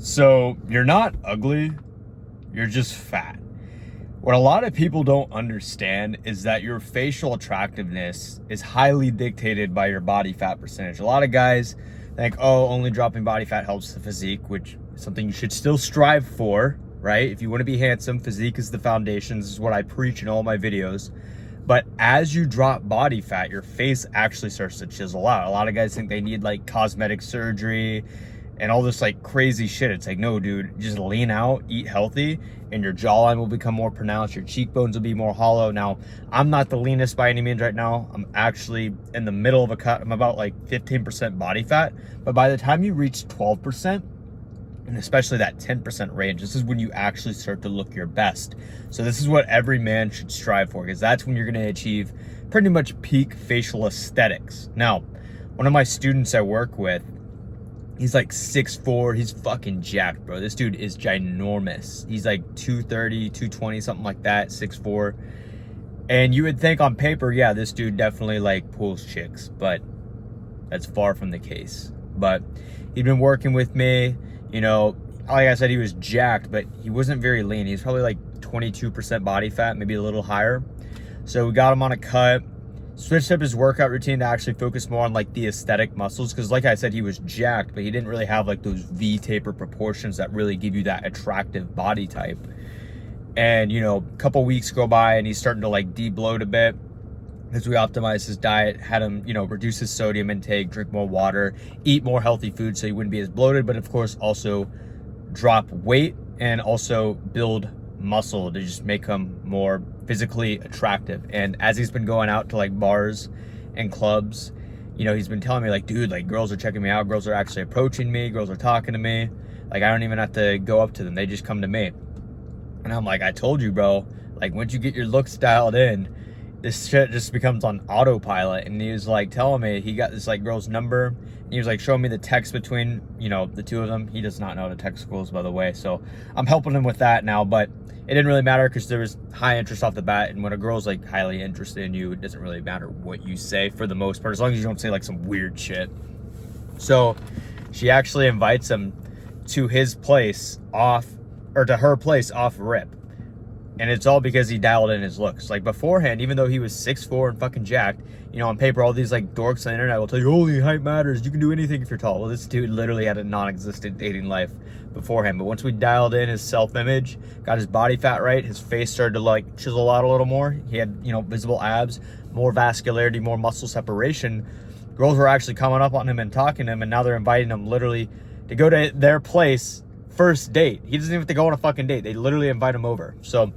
So you're not ugly, you're just fat. What a lot of people don't understand is that your facial attractiveness is highly dictated by your body fat percentage. A lot of guys think, oh, only dropping body fat helps the physique, which is something you should still strive for, right? If you want to be handsome, physique is the foundation. This is what I preach in all my videos. But as you drop body fat, your face actually starts to chisel out. A lot of guys think they need like cosmetic surgery and all this like crazy shit. It's like, no, dude, just lean out, eat healthy, and your jawline will become more pronounced. Your cheekbones will be more hollow. Now, I'm not the leanest by any means right now. I'm actually in the middle of a cut. I'm about like 15% body fat. But by the time you reach 12%, and especially that 10% range, this is when you actually start to look your best. So this is what every man should strive for, because that's when you're going to achieve pretty much peak facial aesthetics. Now, one of my students I work with, he's like 6'4", he's fucking jacked, bro. This dude is ginormous. He's like 230, 220, something like that, 6'4". And you would think on paper, yeah, this dude definitely like pulls chicks, but that's far from the case. But he'd been working with me, you know, like I said, he was jacked, but he wasn't very lean. He's probably like 22% body fat, maybe a little higher. So we got him on a cut, switched up his workout routine to actually focus more on like the aesthetic muscles, because like I said, he was jacked, but he didn't really have like those V-taper proportions that really give you that attractive body type. And you know, a couple weeks go by and he's starting to like de-bloat a bit, as we optimized his diet, had him, you know, reduce his sodium intake, drink more water, eat more healthy food so he wouldn't be as bloated, but of course also drop weight and also build muscle to just make him more physically attractive. And as he's been going out to like bars and clubs, you know, he's been telling me like, dude, like girls are checking me out, girls are actually approaching me, girls are talking to me, like I don't even have to go up to them, they just come to me. And I'm like, I told you, bro, like once you get your looks dialed in, this shit just becomes on autopilot. And he was like telling me he got this like girl's number, and he was like showing me the text between, you know, the two of them. He does not know how to text girls, by the way, so I'm helping him with that now. But it didn't really matter because there was high interest off the bat, and when a girl's like highly interested in you, it doesn't really matter what you say for the most part, as long as you don't say like some weird shit. So she actually invites him to his place off, or to her place off rip. And it's all because he dialed in his looks. Like beforehand, even though he was 6'4" and fucking jacked, you know, on paper, all these like dorks on the internet will tell you, holy, height matters, you can do anything if you're tall. Well, this dude literally had a non-existent dating life beforehand. But once we dialed in his self-image, got his body fat right, his face started to like chisel out a little more. He had, you know, visible abs, more vascularity, more muscle separation. Girls were actually coming up on him and talking to him, and now they're inviting him literally to go to their place first date. He doesn't even have to go on a fucking date. They literally invite him over. So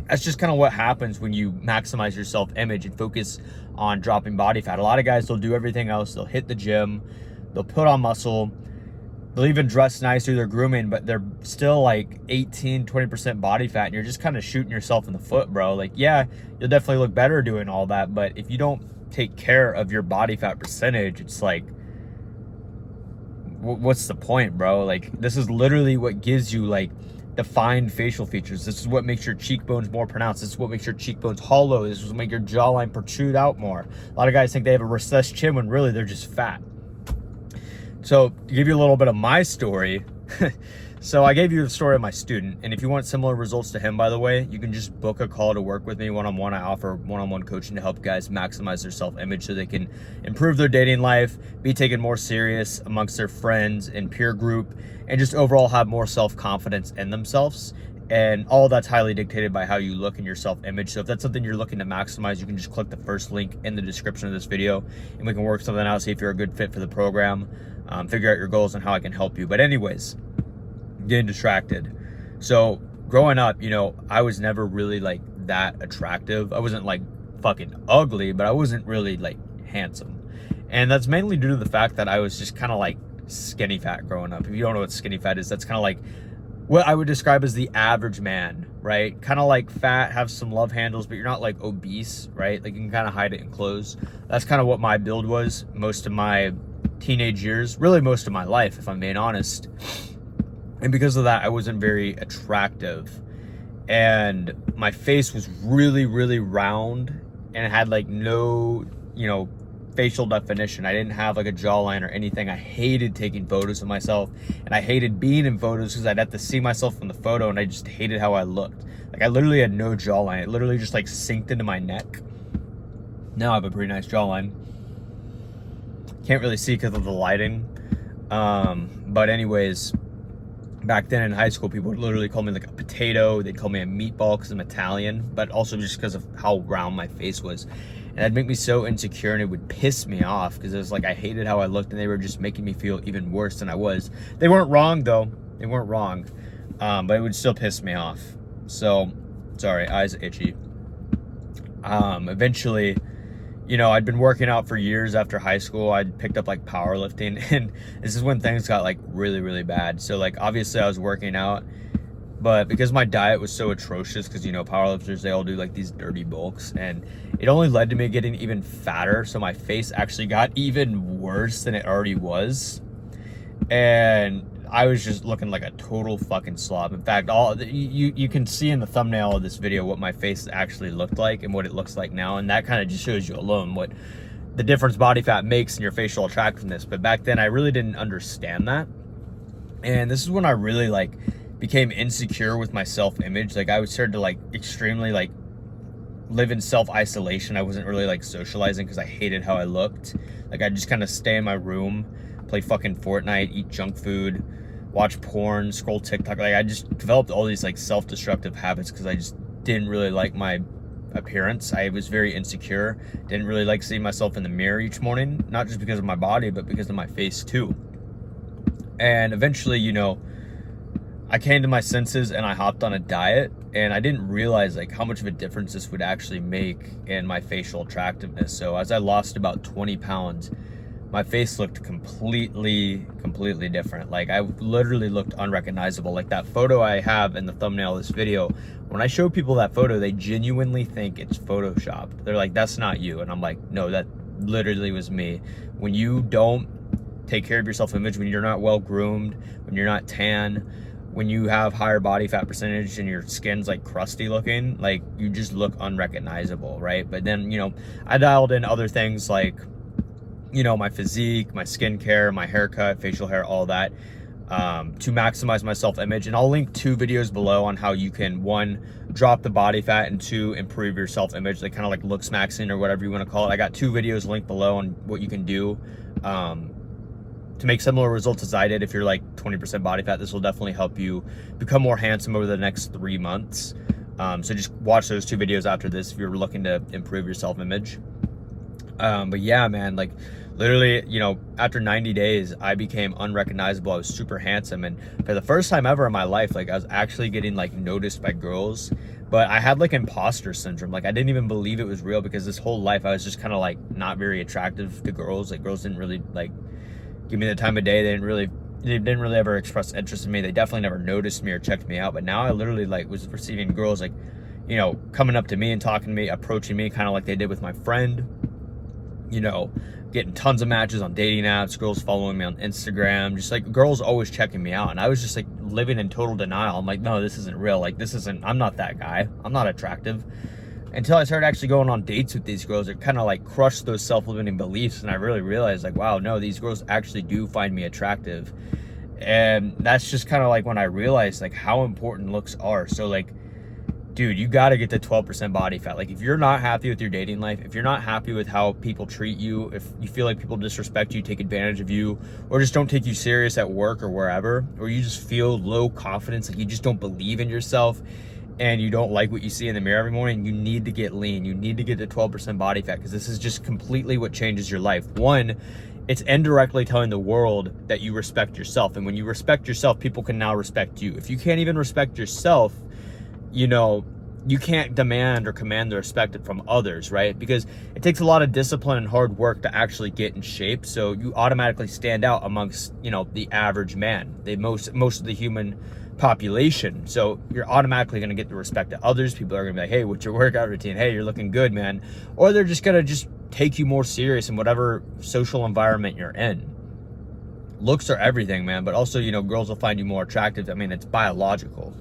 that's just kind of what happens when you maximize your self-image and focus on dropping body fat. A lot of guys, they'll do everything else. They'll hit the gym, they'll put on muscle, they'll even dress nice, do their grooming, but they're still like 18, 20% body fat, and you're just kind of shooting yourself in the foot, bro. Like, yeah, you'll definitely look better doing all that, but if you don't take care of your body fat percentage, it's like, what's the point, bro? Like, this is literally what gives you like defined facial features. This is what makes your cheekbones more pronounced. This is what makes your cheekbones hollow. This is what makes your jawline protrude out more. A lot of guys think they have a recessed chin when really they're just fat. So to give you a little bit of my story, so I gave you the story of my student, and if you want similar results to him, by the way, you can just book a call to work with me one-on-one. I offer one-on-one coaching to help guys maximize their self-image so they can improve their dating life, be taken more serious amongst their friends and peer group, and just overall have more self-confidence in themselves. And all that's highly dictated by how you look in your self-image. So if that's something you're looking to maximize, you can just click the first link in the description of this video, and we can work something out, see if you're a good fit for the program, figure out your goals and how I can help you. But anyways, getting distracted. So growing up, you know, I was never really like that attractive. I wasn't like fucking ugly, but I wasn't really like handsome. And that's mainly due to the fact that I was just kind of like skinny fat growing up. If you don't know what skinny fat is, that's kind of like what I would describe as the average man, right? Kind of like fat, have some love handles, but you're not like obese, right? Like you can kind of hide it in clothes. That's kind of what my build was most of my teenage years, really most of my life, if I'm being honest. And because of that, I wasn't very attractive. And my face was really, really round, and it had like no, you know, facial definition. I didn't have like a jawline or anything. I hated taking photos of myself, and I hated being in photos because I'd have to see myself in the photo, and I just hated how I looked. Like, I literally had no jawline. It literally just like sinked into my neck. Now I have a pretty nice jawline. Can't really see because of the lighting. But anyways, back then in high school, people would literally call me like a potato. They'd call me a meatball because I'm Italian, but also just because of how round my face was. And that'd make me so insecure, and it would piss me off because it was like I hated how I looked, and they were just making me feel even worse than I was. They weren't wrong though. They weren't wrong. But it would still piss me off. So, sorry, eyes itchy. Eventually, you know, I'd been working out for years after high school. I'd picked up like powerlifting, and this is when things got like really, really bad. So like, obviously I was working out, but because my diet was so atrocious, because, you know, powerlifters, they all do like these dirty bulks, and it only led to me getting even fatter. So my face actually got even worse than it already was. And I was just looking like a total fucking slob. In fact, you can see in the thumbnail of this video what my face actually looked like and what it looks like now, and that kind of just shows you alone what the difference body fat makes in your facial attractiveness. But back then I really didn't understand that, and this is when I really like became insecure with my self-image. Like, I started to like extremely like live in self-isolation. I wasn't really like socializing because I hated how I looked. Like, I'd just kind of stay in my room, play fucking Fortnite, eat junk food, watch porn, scroll TikTok. Like, I just developed all these like self-destructive habits because I just didn't really like my appearance. I was very insecure, didn't really like seeing myself in the mirror each morning, not just because of my body, but because of my face too. And eventually, you know, I came to my senses and I hopped on a diet, and I didn't realize like how much of a difference this would actually make in my facial attractiveness. So as I lost about 20 pounds, my face looked completely different. Like, I literally looked unrecognizable. Like that photo I have in the thumbnail of this video, when I show people that photo, they genuinely think it's photoshopped. They're like, that's not you. And I'm like, no, that literally was me. When you don't take care of your self-image, when you're not well groomed, when you're not tan, when you have higher body fat percentage and your skin's like crusty looking, like, you just look unrecognizable, right? But then, you know, I dialed in other things like, you know, my physique, my skincare, my haircut, facial hair, all that, to maximize my self-image. And I'll link 2 videos below on how you can, 1, drop the body fat, and 2, improve your self-image, like kind of like looks maxing or whatever you want to call it. I got 2 videos linked below on what you can do to make similar results as I did. If you're like 20% body fat, this will definitely help you become more handsome over the next 3 months. So just watch those 2 videos after this if you're looking to improve your self-image. But yeah, man, like literally, you know, after 90 days, I became unrecognizable. I was super handsome. And for the first time ever in my life, like, I was actually getting like noticed by girls. But I had like imposter syndrome. Like, I didn't even believe it was real, because this whole life I was just kind of like not very attractive to girls. Like, girls didn't really like give me the time of day. They didn't really ever express interest in me. They definitely never noticed me or checked me out. But now I literally like was receiving girls like, you know, coming up to me and talking to me, approaching me kind of like they did with my friend. You know, getting tons of matches on dating apps, girls following me on Instagram, just like girls always checking me out. And I was just like living in total denial. I'm like, no, this isn't real. Like, I'm not that guy. I'm not attractive. Until I started actually going on dates with these girls, it kind of like crushed those self-limiting beliefs. And I really realized like, wow, no, these girls actually do find me attractive. And that's just kind of like when I realized like how important looks are. So like, dude, you got to get to 12% body fat. Like, if you're not happy with your dating life, if you're not happy with how people treat you, if you feel like people disrespect you, take advantage of you, or just don't take you serious at work or wherever, or you just feel low confidence, like you just don't believe in yourself, and you don't like what you see in the mirror every morning, you need to get lean. You need to get to 12% body fat, because this is just completely what changes your life. 1, it's indirectly telling the world that you respect yourself. And when you respect yourself, people can now respect you. If you can't even respect yourself, you know, you can't demand or command the respect from others, right? Because it takes a lot of discipline and hard work to actually get in shape. So you automatically stand out amongst, you know, the average man, most of the human population. So you're automatically going to get the respect of others. People are going to be like, hey, what's your workout routine? Hey, you're looking good, man. Or they're just going to take you more serious in whatever social environment you're in. Looks are everything, man. But also, you know, girls will find you more attractive. I mean, it's biological.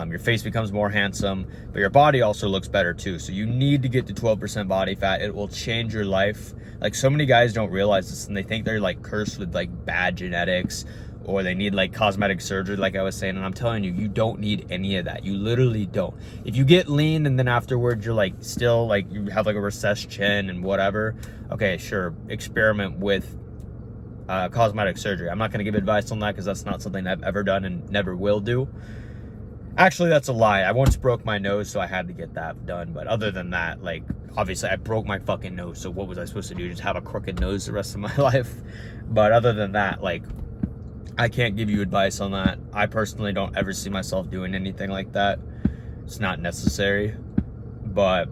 Your face becomes more handsome, but your body also looks better too. So you need to get to 12% body fat. It will change your life. Like, so many guys don't realize this, and they think they're like cursed with like bad genetics, or they need like cosmetic surgery, like I was saying. And I'm telling you, you don't need any of that. You literally don't. If you get lean and then afterwards you're like still like you have like a recessed chin and whatever, okay, sure, experiment with cosmetic surgery. I'm not going to give advice on that because that's not something I've ever done and never will do. Actually, that's a lie. I once broke my nose, so I had to get that done. But other than that, like, obviously I broke my fucking nose, so what was I supposed to do? Just have a crooked nose the rest of my life? But other than that, like, I can't give you advice on that. I personally don't ever see myself doing anything like that. It's not necessary. But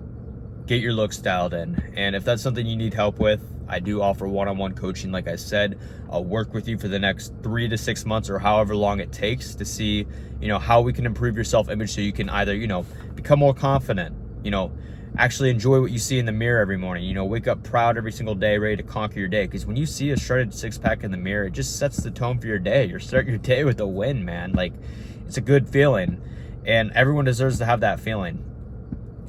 get your looks dialed in. And if that's something you need help with, I do offer one-on-one coaching. Like I said, I'll work with you for the next 3 to 6 months or however long it takes to see, you know, how we can improve your self-image so you can either, you know, become more confident, you know, actually enjoy what you see in the mirror every morning, you know, wake up proud every single day, ready to conquer your day. Because when you see a shredded six-pack in the mirror, it just sets the tone for your day. You're starting your day with a win, man. Like, it's a good feeling, and everyone deserves to have that feeling.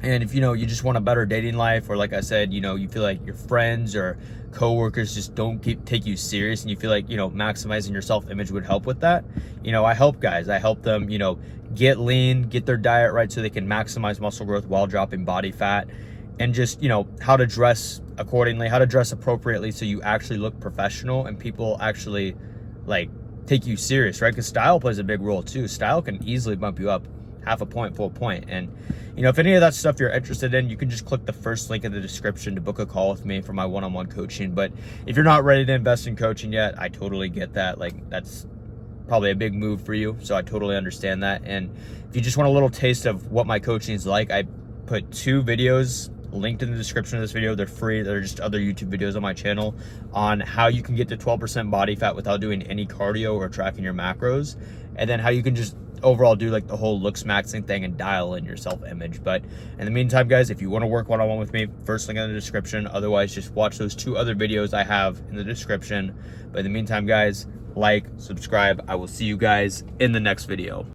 And if, you know, you just want a better dating life, or like I said, you know, you feel like your friends or coworkers just don't take you serious, and you feel like, you know, maximizing your self-image would help with that, you know, I help guys. I help them, you know, get lean, get their diet right so they can maximize muscle growth while dropping body fat, and just, you know, how to dress accordingly, how to dress appropriately so you actually look professional and people actually, like, take you serious, right? Because style plays a big role too. Style can easily bump you up half a point, full point. And, you know, if any of that stuff you're interested in, you can just click the first link in the description to book a call with me for my one-on-one coaching. But if you're not ready to invest in coaching yet, I totally get that. Like, that's probably a big move for you, so I totally understand that. And if you just want a little taste of what my coaching is like, I put 2 videos linked in the description of this video. They're free. They're just other YouTube videos on my channel on how you can get to 12% body fat without doing any cardio or tracking your macros, and then how you can just overall do like the whole looks maxing thing and dial in your self-image. But in the meantime, guys, if you want to work one-on-one with me, first link in the description. Otherwise, just watch those 2 other videos I have in the description. But in the meantime, guys, like, subscribe. I will see you guys in the next video.